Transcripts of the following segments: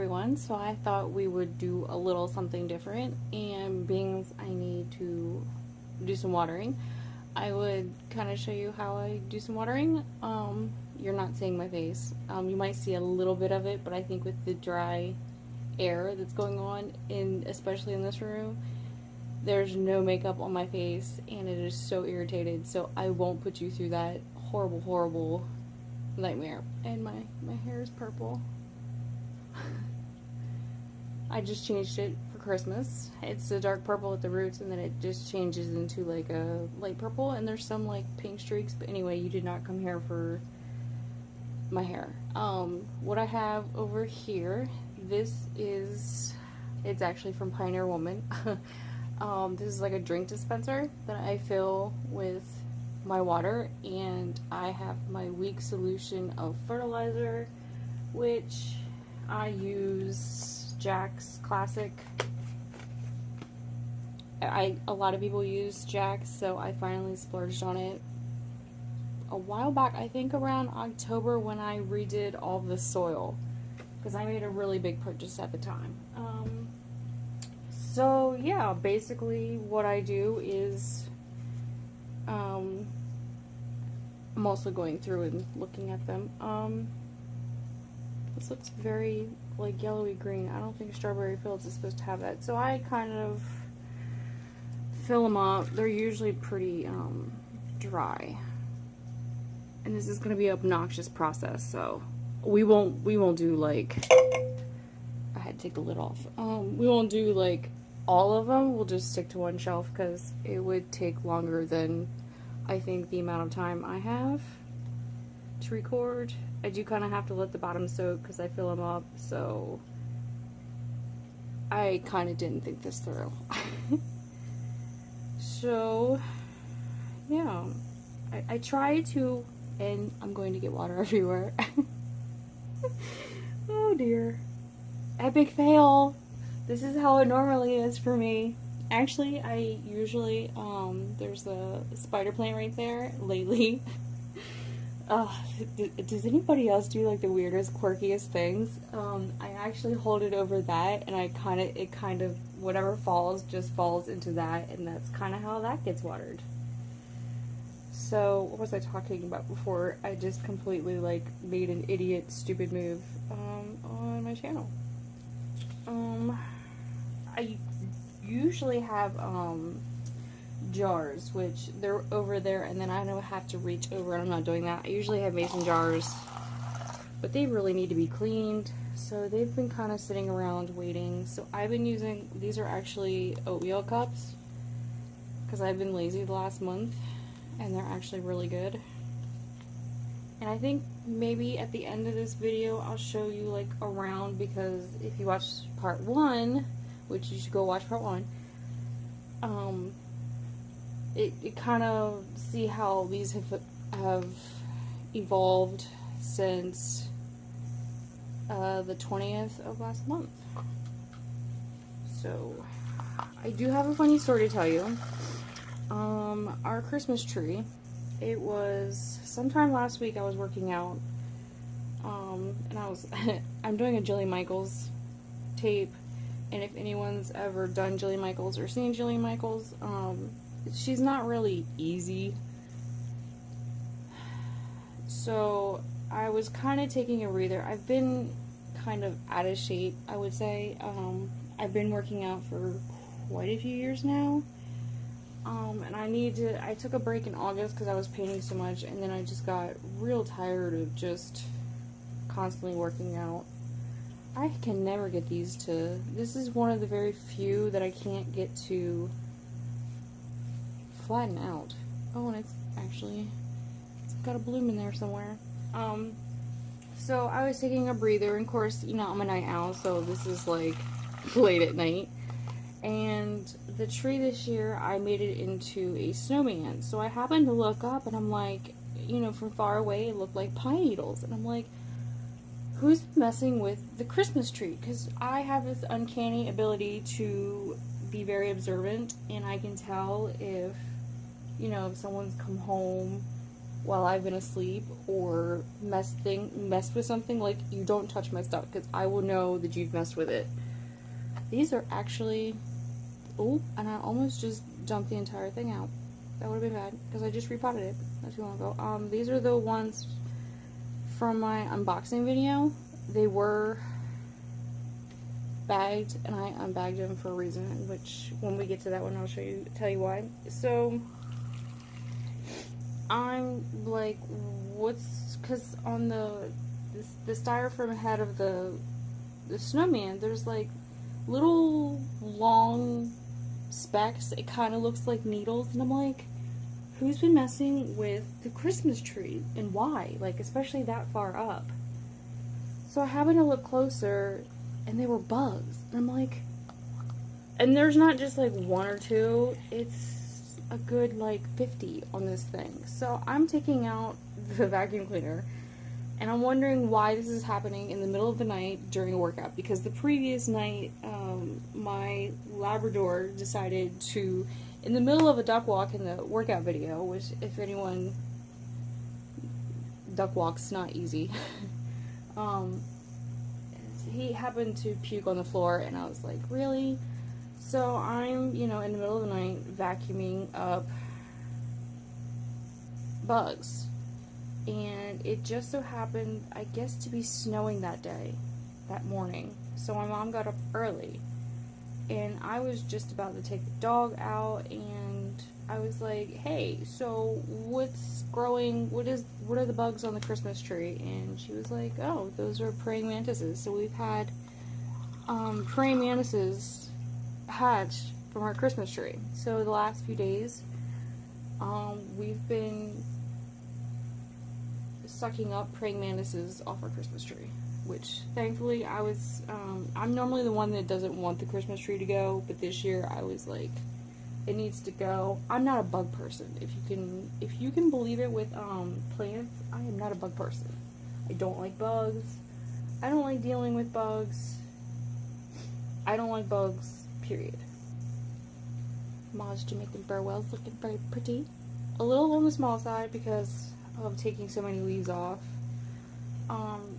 everyone. So I thought we would do a little something different, and being I need to do some watering, I would kind of show you how I do some watering. You're not seeing my face. You might see a little bit of it, but I think with the dry air that's going on, especially in this room, there's no makeup on my face, and it is so irritated. So I won't put you through that horrible, horrible nightmare. And my hair is purple. I just changed it for Christmas. It's a dark purple at the roots, and then it just changes into like a light purple, and there's some like pink streaks. But anyway, you did not come here for my hair. What I have over here, it's actually from Pioneer Woman. This is like a drink dispenser that I fill with my water, and I have my week solution of fertilizer, which I use Jack's Classic. A lot of people use Jack's, so I finally splurged on it a while back, I think around October, when I redid all the soil, because I made a really big purchase at the time. So yeah, basically what I do is I'm also going through and looking at them. This looks very like yellowy green. I don't think Strawberry Fields is supposed to have that. So I kind of fill them up. They're usually pretty dry. And this is going to be an obnoxious process, so we won't do like, I had to take the lid off. We won't do like all of them. We'll just stick to one shelf because it would take longer than I think the amount of time I have to record. I do kind of have to let the bottom soak because I fill them up, so I kind of didn't think this through. So yeah, I try to, and I'm going to get water everywhere. Oh dear. Epic fail. This is how it normally is for me. Actually, I usually, there's a spider plant right there lately. Does anybody else do like the weirdest, quirkiest things? I actually hold it over that, and it kind of, whatever falls, just falls into that, and that's kind of how that gets watered. So, what was I talking about before? I just completely, like, made an idiot, stupid move, on my channel. I usually have, jars, which they're over there, and then I don't have to reach over, and I'm not doing that. I usually have mason jars, but they really need to be cleaned, so they've been kind of sitting around waiting. So I've been using, these are actually oatmeal cups, because I've been lazy the last month, and they're actually really good. And I think maybe at the end of this video I'll show you like around, because if you watch part 1, which you should go watch part 1, it kind of see how these have evolved since the 20th of last month. So I do have a funny story to tell you. Our Christmas tree, it was sometime last week. I was working out, and I was I'm doing a Jillian Michaels tape, and if anyone's ever done Jillian Michaels or seen Jillian Michaels, she's not really easy. So I was kind of taking a breather. I've been kind of out of shape, I would say. I've been working out for quite a few years now. And I took a break in August because I was painting so much, and then I just got real tired of just constantly working out. I can never get this is one of the very few that I can't get to flatten out. Oh, and it's got a bloom in there somewhere. So I was taking a breather, and of course, you know, I'm a night owl, so this is like late at night. And the tree this year, I made it into a snowman. So I happened to look up, and I'm like, you know, from far away, it looked like pine needles. And I'm like, who's messing with the Christmas tree? Because I have this uncanny ability to be very observant, and I can tell if, you know, if someone's come home while I've been asleep or messed with something, like, you don't touch my stuff because I will know that you've messed with it. These are actually, oh, and I almost just dumped the entire thing out. That would have been bad because I just repotted it not too long ago. These are the ones from my unboxing video. They were bagged, and I unbagged them for a reason, which when we get to that one, I'll tell you why. So I'm like, because on the styrofoam head of the snowman, there's like little long specks. It kind of looks like needles, and I'm like, who's been messing with the Christmas tree and why? Like, especially that far up. So I happened to look closer, and they were bugs. And I'm like, and there's not just like one or two, it's a good like 50 on this thing. So I'm taking out the vacuum cleaner, and I'm wondering why this is happening in the middle of the night during a workout, because the previous night, my Labrador decided to, in the middle of a duck walk in the workout video, which, if anyone, duck walk's not easy, he happened to puke on the floor, and I was like, really? So I'm, in the middle of the night vacuuming up bugs. And it just so happened, I guess, to be snowing that morning. So my mom got up early, and I was just about to take the dog out, and I was like, hey, so what's growing, what are the bugs on the Christmas tree? And she was like, oh, those are praying mantises. So we've had praying mantises hatch from our Christmas tree. So the last few days, we've been sucking up praying mantises off our Christmas tree, which thankfully I'm normally the one that doesn't want the Christmas tree to go, but this year I was like, it needs to go. I'm not a bug person. If you can believe it with plants, I am not a bug person. I don't like bugs. I don't like dealing with bugs. I don't like bugs, period. Ma's Jamaican Burwell's looking very pretty. A little on the small side because of taking so many leaves off.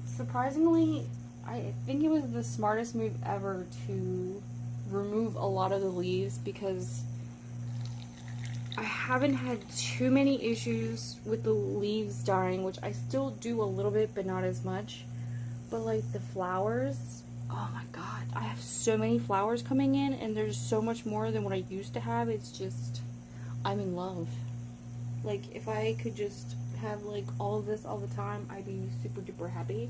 Surprisingly, I think it was the smartest move ever to remove a lot of the leaves, because I haven't had too many issues with the leaves dying, which I still do a little bit, but not as much. But like the flowers, oh my god, I have so many flowers coming in, and there's so much more than what I used to have. It's just, I'm in love. Like, if I could just have like all of this all the time, I'd be super duper happy.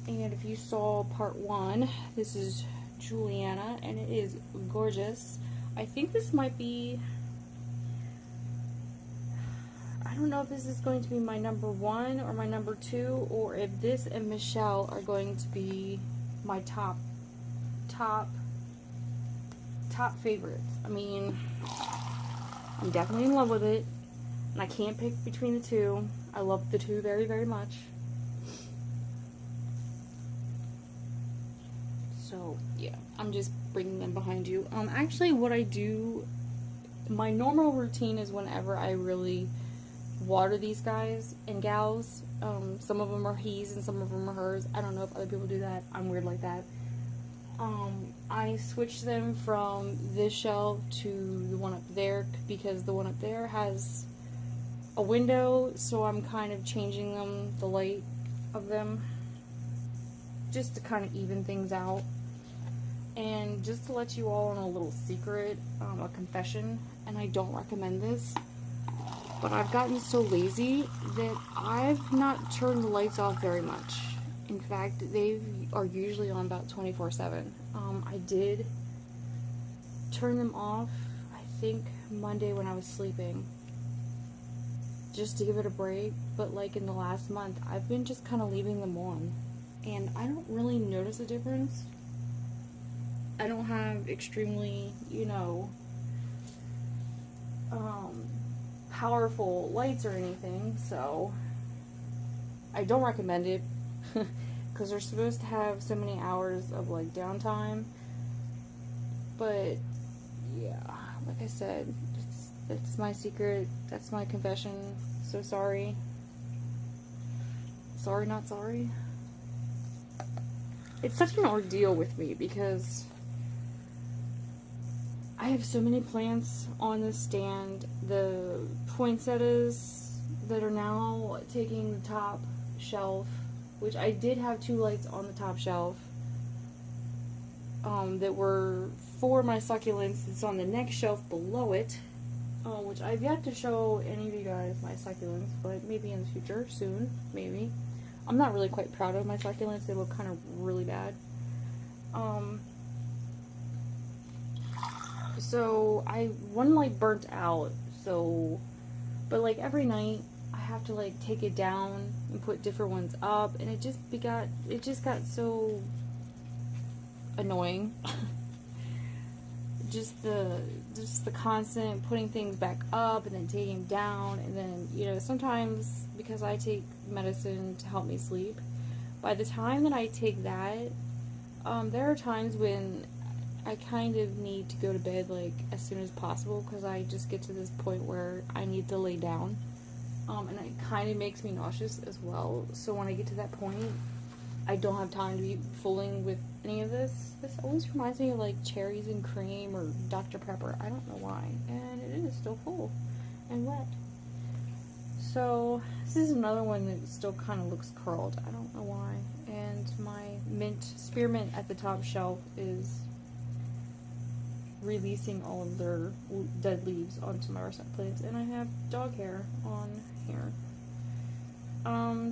And if you saw part 1, this is Juliana, and it is gorgeous. I think this might be, I don't know if this is going to be my number 1 or my number 2, or if this and Michelle are going to be my top favorites. I mean, I'm definitely in love with it, and I can't pick between the two. I love the two very, very much. So, yeah, I'm just bringing them behind you. Actually, what I do, my normal routine is whenever I really water these guys and gals, some of them are he's and some of them are hers. I don't know if other people do that. I'm weird like that. I switch them from this shelf to the one up there, because the one up there has a window, so I'm kind of changing them, the light of them, just to kind of even things out. And just to let you all in a little secret, a confession, and I don't recommend this, but I've gotten so lazy that I've not turned the lights off very much. In fact, they are usually on about 24/7. I did turn them off, I think, Monday when I was sleeping, just to give it a break, but like in the last month, I've been just kind of leaving them on, and I don't really notice a difference. I don't have extremely, powerful lights or anything, so I don't recommend it, because they're supposed to have so many hours of like downtime. But yeah, like I said, it's my secret, that's my confession. so sorry. Sorry, not sorry. It's such an ordeal with me because I have so many plants on the stand. The poinsettias that are now taking the top shelf, which I did have 2 lights on the top shelf that were for my succulents. It's on the next shelf below it, which I've yet to show any of you guys my succulents, but maybe in the future, soon, maybe. I'm not really quite proud of my succulents. They look kind of really bad. So one light burnt out, but like every night I have to like take it down and put different ones up, and it just got so annoying. just the constant putting things back up and then taking down, and then, you know, sometimes because I take medicine to help me sleep, by the time that I take that, there are times when I kind of need to go to bed like as soon as possible, because I just get to this point where I need to lay down, and it kind of makes me nauseous as well. So when I get to that point, I don't have time to be fooling with any of this. This always reminds me of like cherries and cream or Dr. Pepper. I don't know why, and it is still full and wet. So this is another one that still kind of looks curled. I don't know why. And my spearmint at the top shelf is releasing all of their dead leaves onto my russet plants, and I have dog hair on here.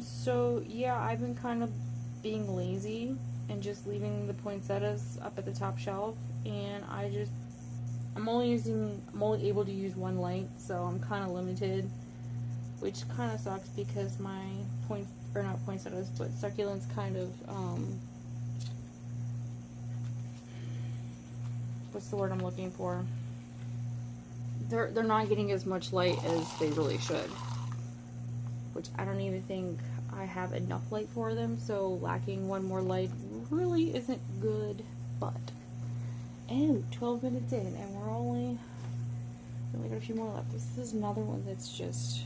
So yeah, I've been kind of being lazy and just leaving the poinsettias up at the top shelf, and I'm only able to use 1 light, so I'm kind of limited, which kind of sucks because my not poinsettias, but succulents kind of, what's the word I'm looking for? They're not getting as much light as they really should, which I don't even think I have enough light for them, so lacking 1 more light really isn't good. But 12 minutes in, and we only got a few more left. This is another one that's just,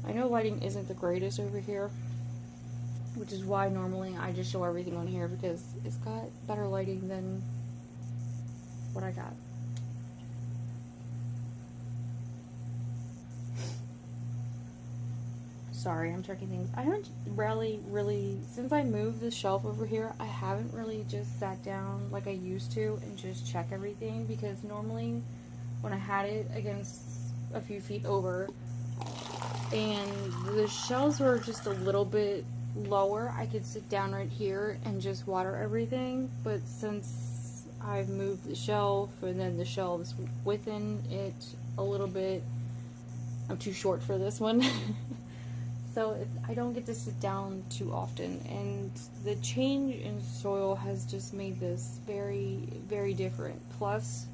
I know lighting isn't the greatest over here, which is why normally I just show everything on here, because it's got better lighting than what I got. Sorry, I'm checking things. I haven't really, since I moved the shelf over here, I haven't really just sat down like I used to and just check everything, because normally when I had it against a few feet over and the shelves were just a little bit lower, I could sit down right here and just water everything. But since I've moved the shelf and then the shelves within it a little bit, I'm too short for this one. So I don't get to sit down too often, and the change in soil has just made this very, very different. Plus,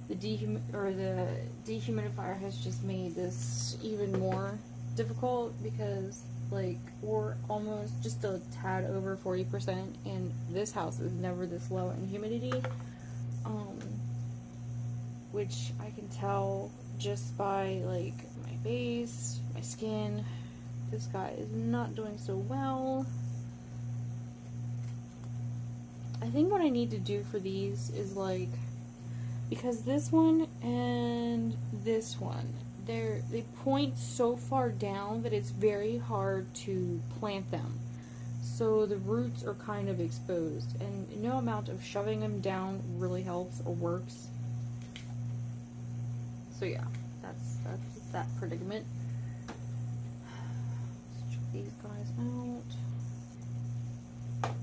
the dehumidifier has just made this even more difficult, because like we're almost just a tad over 40%, and this house is never this low in humidity, which I can tell just by like my base, my skin. This guy is not doing so well. I think what I need to do for these is like, because this one and this one, they point so far down that it's very hard to plant them. So the roots are kind of exposed, and no amount of shoving them down really helps or works. So yeah, that's that predicament. These guys out. I'm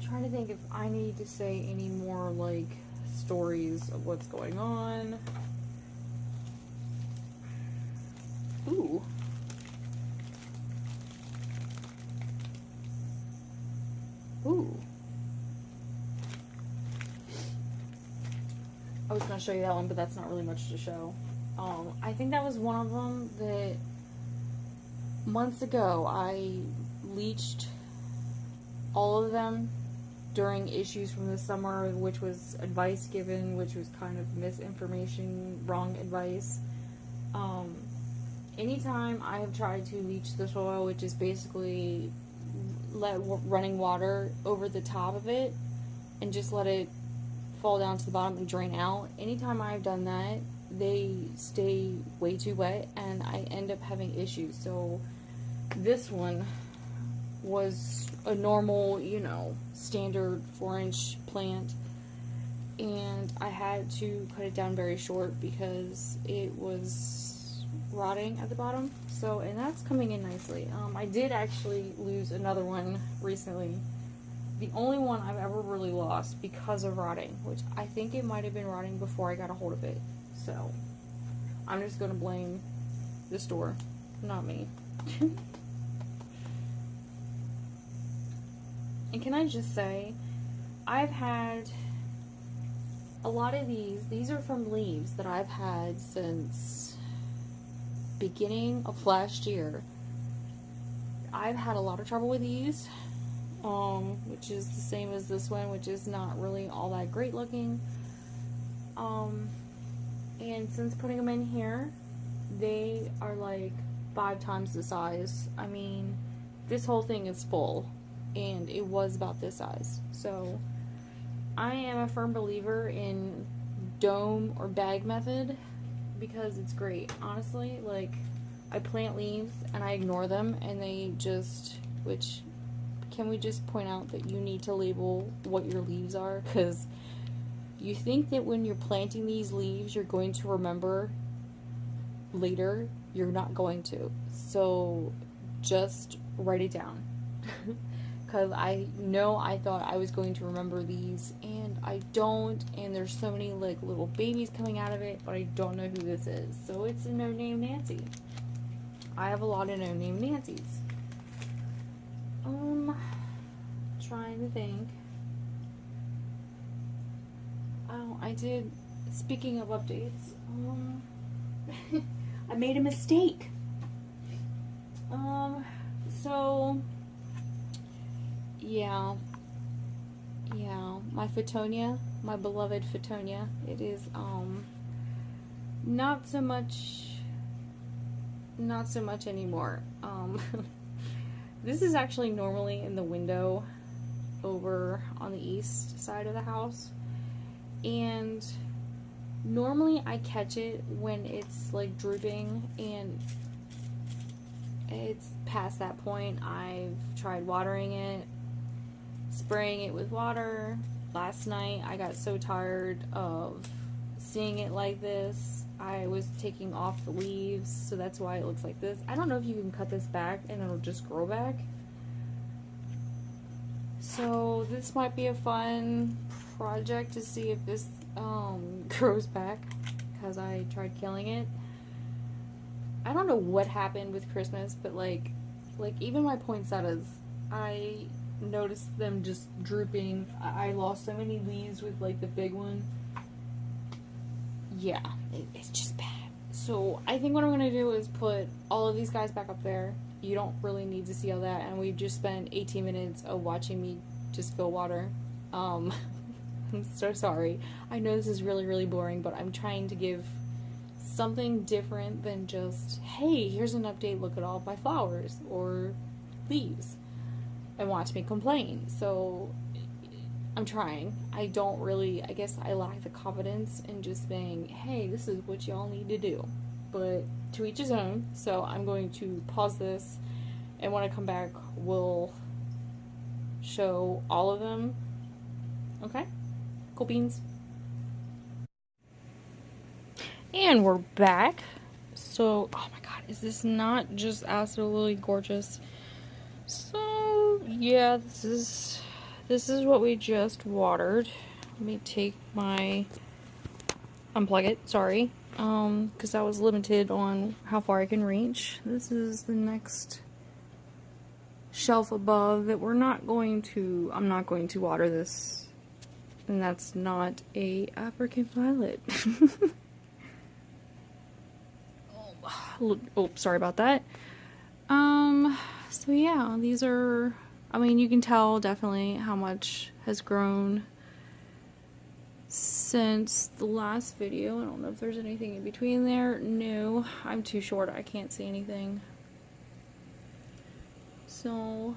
trying to think if I need to say any more like stories of what's going on. Ooh. Ooh. I was going to show you that one, but that's not really much to show. I think that was one of them that months ago I leached all of them during issues from the summer, which was advice given, which was kind of misinformation, wrong advice. anytime I have tried to leach the soil, which is basically let running water over the top of it and just let it fall down to the bottom and drain out, anytime I've done that, they stay way too wet and I end up having issues. So this one was a normal, you know, standard 4-inch plant, and I had to cut it down very short because it was rotting at the bottom. So, and that's coming in nicely. I did actually lose another one recently. The only one I've ever really lost because of rotting, which I think it might have been rotting before I got a hold of it. So, I'm just going to blame the store, not me. And can I just say, I've had a lot of these are from leaves that I've had since beginning of last year. I've had a lot of trouble with these, which is the same as this one, which is not really all that great looking. And since putting them in here, they are like 5 times the size. I mean, this whole thing is full, and it was about this size. So I am a firm believer in dome or bag method because it's great. Honestly, like, I plant leaves and I ignore them and they just, which, can we just point out that you need to label what your leaves are? Because you think that when you're planting these leaves you're going to remember later. You're not going to. So just write it down. Because I know I thought I was going to remember these, and I don't, and there's so many like little babies coming out of it, but I don't know who this is. So it's a no-name Nancy. I have a lot of no-name Nancys. Trying to think. Oh, I did, speaking of updates, I made a mistake. So yeah, my Fittonia, my beloved Fittonia, it is, not so much anymore. This is actually normally in the window over on the east side of the house, and normally I catch it when it's like drooping, and it's past that point. I've tried watering it, spraying it with water. Last night I got so tired of seeing it like this, I was taking off the leaves, so that's why it looks like this. I don't know if you can cut this back and it'll just grow back. So this might be a fun project to see if this grows back, because I tried killing it. I don't know what happened with Christmas, but like even my poinsettias, I noticed them just drooping. I lost so many leaves with like the big one. Yeah, it's just bad. So I think what I'm gonna do is put all of these guys back up there. You don't really need to see all that, and we've just spent 18 minutes of watching me just go water. I'm so sorry. I know this is really, really boring, but I'm trying to give something different than just, hey, here's an update, look at all of my flowers or leaves, and watch me complain. So I'm trying. I don't really, I guess I lack the confidence in just saying, hey, this is what y'all need to do. But to each his own. So I'm going to pause this, and when I come back, we'll show all of them. Okay? Cool beans. And we're back. So, oh my god, is this not just absolutely gorgeous? So, yeah, this is what we just watered. Let me take my, unplug it, sorry. Because I was limited on how far I can reach. This is the next shelf above that I'm not going to water this. And that's not a African violet. Oh, sorry about that. So yeah, these are, I mean, you can tell definitely how much has grown since the last video. I don't know if there's anything in between there. No, I'm too short. I can't see anything. So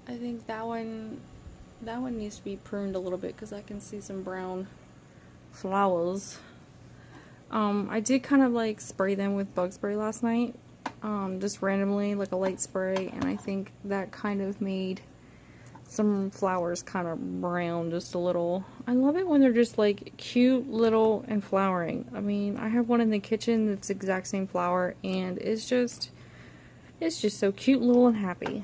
I think that one needs to be pruned a little bit because I can see some brown flowers. I did kind of like spray them with bug spray last night, just randomly, like a light spray, and I think that kind of made some flowers kind of brown just a little. I love it when they're just like cute little and flowering. I mean, I have one in the kitchen that's the exact same flower, and it's just so cute, little, and happy.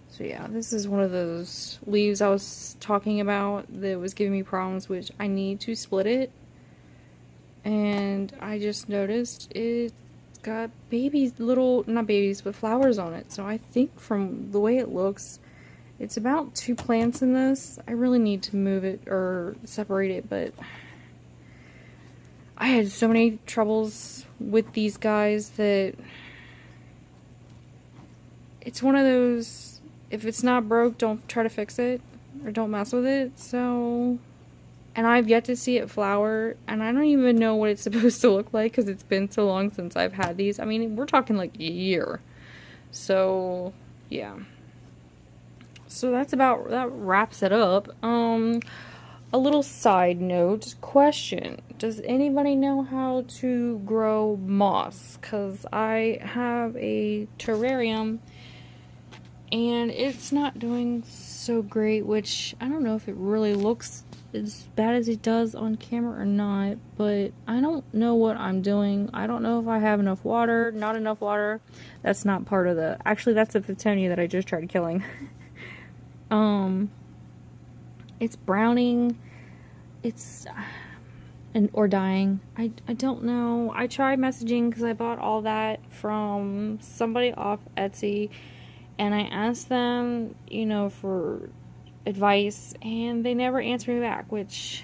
So yeah, this is one of those leaves I was talking about that was giving me problems, which I need to split it. And I just noticed it's got babies, little, not babies, but flowers on it. So I think from the way it looks, it's about 2 plants in this. I really need to move it or separate it, but I had so many troubles with these guys that it's one of those, if it's not broke, don't try to fix it or don't mess with it. So, and I've yet to see it flower, and I don't even know what it's supposed to look like because it's been so long since I've had these. I mean, we're talking like a year. So, yeah. So that wraps it up. A little side note question. Does anybody know how to grow moss? Because I have a terrarium and it's not doing so great, which I don't know if it really looks as bad as it does on camera or not, but I don't know what I'm doing. I don't know if I have enough water, not enough water. That's not part of the, actually that's a Fittonia that I just tried killing. It's browning, or dying. I don't know. I tried messaging because I bought all that from somebody off Etsy, and I asked them, you know, for advice, and they never answered me back, which,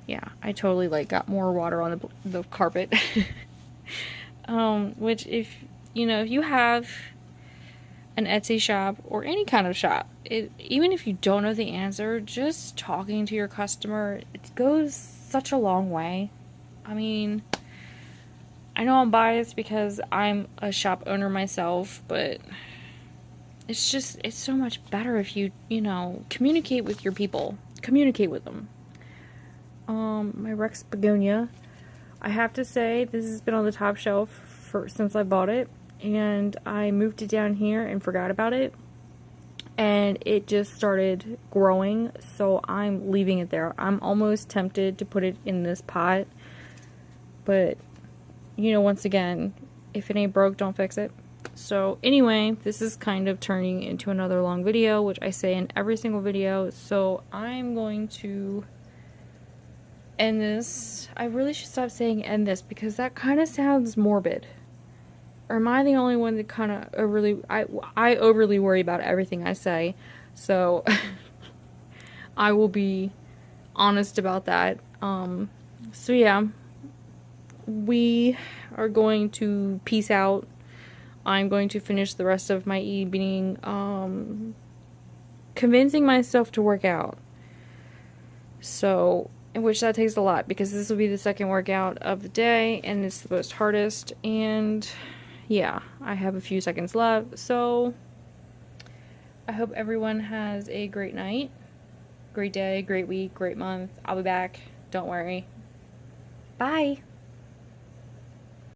yeah, I totally, like, got more water on the carpet. Which, if, you know, if you have an Etsy shop or any kind of shop, even if you don't know the answer, just talking to your customer, it goes such a long way. I mean, I know I'm biased because I'm a shop owner myself, but it's so much better if you know, communicate with your people. Communicate with them. My Rex Begonia, I have to say, this has been on the top shelf since I bought it. And I moved it down here and forgot about it, and it just started growing, so I'm leaving it there. I'm almost tempted to put it in this pot, but, you know, once again, if it ain't broke, don't fix it. So anyway, this is kind of turning into another long video, which I say in every single video, so I'm going to end this. I really should stop saying end this, because that kind of sounds morbid. Or am I the only one that kind of I overly worry about everything I say, so I will be honest about that. So yeah, we are going to peace out. I'm going to finish the rest of my evening, convincing myself to work out. So, in which that takes a lot, because this will be the second workout of the day, and it's the most hardest, and yeah, I have a few seconds left, so I hope everyone has a great night, great day, great week, great month. I'll be back. Don't worry. Bye.